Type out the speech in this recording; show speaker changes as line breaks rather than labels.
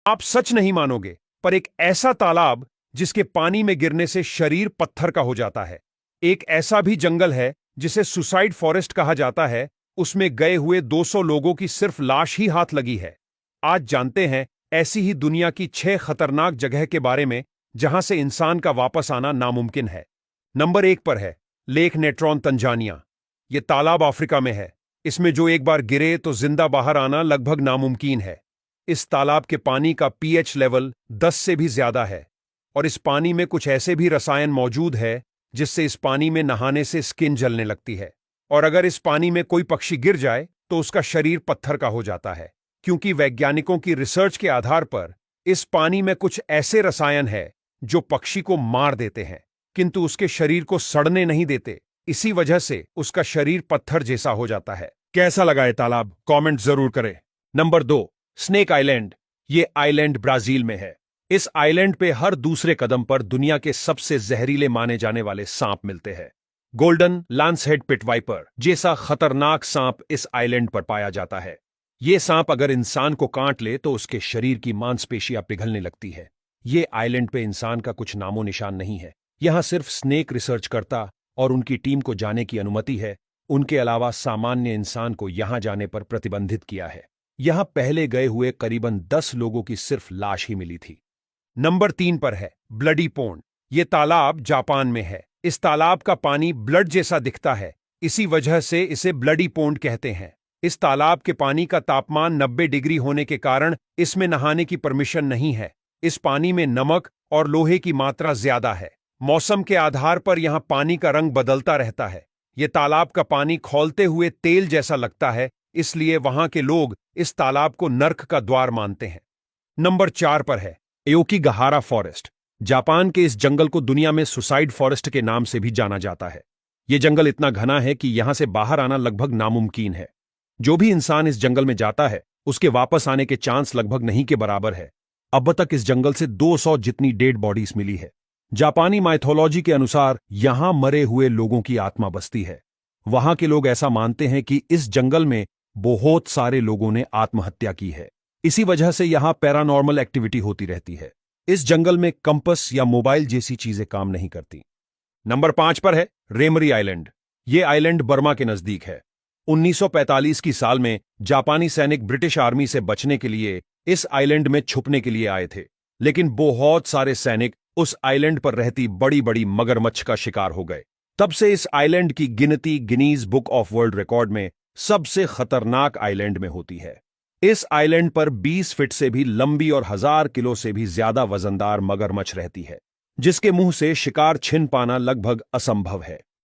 आप सच नहीं मानोगे, पर एक ऐसा तालाब जिसके पानी में गिरने से शरीर पत्थर का हो जाता है। एक ऐसा भी जंगल है जिसे सुसाइड फॉरेस्ट कहा जाता है, उसमें गए हुए 200 लोगों की सिर्फ लाश ही हाथ लगी है। आज जानते हैं ऐसी ही दुनिया की 6 खतरनाक जगह के बारे में जहां से इंसान का वापस आना नामुमकिन है। नंबर 1 पर है लेक नेट्रॉन, तंजानिया। यह तालाब अफ्रीका में है। इसमें जो एक बार गिरे तो जिंदा बाहर आना लगभग नामुमकिन है। इस तालाब के पानी का पीएच लेवल 10 से भी ज्यादा है और इस पानी में कुछ ऐसे भी रसायन मौजूद है जिससे इस पानी में नहाने से स्किन जलने लगती है। और अगर इस पानी में कोई पक्षी गिर जाए तो उसका शरीर पत्थर का हो जाता है, क्योंकि वैज्ञानिकों की रिसर्च के आधार पर इस पानी में कुछ ऐसे रसायन है जो पक्षी को मार देते हैं किंतु उसके शरीर को सड़ने नहीं देते। इसी वजह से उसका शरीर पत्थर जैसा हो जाता है। कैसा लगा ये तालाब? कमेंट जरूर करें। Number 2, snake island. ये आइलैंड ब्राजील में है। इस आइलैंड पे हर दूसरे कदम पर दुनिया के सबसे जहरीले माने जाने वाले सांप मिलते हैं। गोल्डन लांसहेड पिट वाइपर जैसा खतरनाक सांप इस आइलैंड पर पाया जाता है। ये सांप अगर इंसान को काट ले तो उसके शरीर की मांसपेशियां पिघलने लगती है। ये आइलैंड पे इंसान का कुछ नामो निशान नहीं है। यहां सिर्फ स्नेक रिसर्च करता और उनकी टीम को जाने की अनुमति है। उनके अलावा सामान्य इंसान को यहां जाने पर प्रतिबंधित किया है। यहां पहले गए हुए करीबन 10 लोगों की सिर्फ लाश ही मिली थी। नंबर 3 पर है ब्लडी पोंड। यह तालाब जापान में है। इस तालाब का पानी ब्लड जैसा दिखता है, इसी वजह से इसे ब्लडी पोंड कहते हैं। इस तालाब के पानी का तापमान 90 डिग्री होने के कारण इसमें नहाने की परमिशन नहीं है। इस पानी में नमक और लोहे की मात्रा ज्यादा है। मौसम के आधार पर यहां पानी का रंग बदलता रहता है। यह तालाब का पानी खौलते हुए तेल जैसा लगता है, इसलिए वहां के लोग इस तालाब को नर्क का द्वार मानते हैं। नंबर 4 पर है एओकिगाहारा फॉरेस्ट। जापान के इस जंगल को दुनिया में सुसाइड फॉरेस्ट के नाम से भी जाना जाता है। यह जंगल इतना घना है कि यहां से बाहर आना लगभग नामुमकिन है। जो भी इंसान इस जंगल में जाता है उसके वापस आने के चांस लगभग नहीं के बराबर है। अब तक इस जंगल से 200 जितनी डेड बॉडीज मिली है। जापानी माइथोलॉजी के अनुसार यहां मरे हुए लोगों की आत्मा बसती है। वहां के लोग ऐसा मानते हैं कि इस जंगल में बहुत सारे लोगों ने आत्महत्या की है। इसी वजह से यहां पैरानॉर्मल एक्टिविटी होती रहती है। इस जंगल में कंपस या मोबाइल जैसी चीजें काम नहीं करती। नंबर 5 पर है रेमरी आइलैंड। यह आइलैंड बर्मा के नजदीक है। 1945 की साल में जापानी सैनिक ब्रिटिश आर्मी से बचने के लिए इस आइलैंड में छुपने के लिए आए थे, लेकिन बहुत सारे सैनिक उस आइलैंड पर रहती बड़ी बड़ी मगरमच्छ का शिकार हो गए। तब से इस आइलैंड की गिनती Guinness book of world record में सबसे खतरनाक आइलैंड में होती है। इस आइलैंड पर 20 फीट से भी लंबी और 1000 किलो से भी ज्यादा वजनदार मगरमच्छ रहती है, जिसके मुंह से शिकार छिन पाना लगभग असंभव है।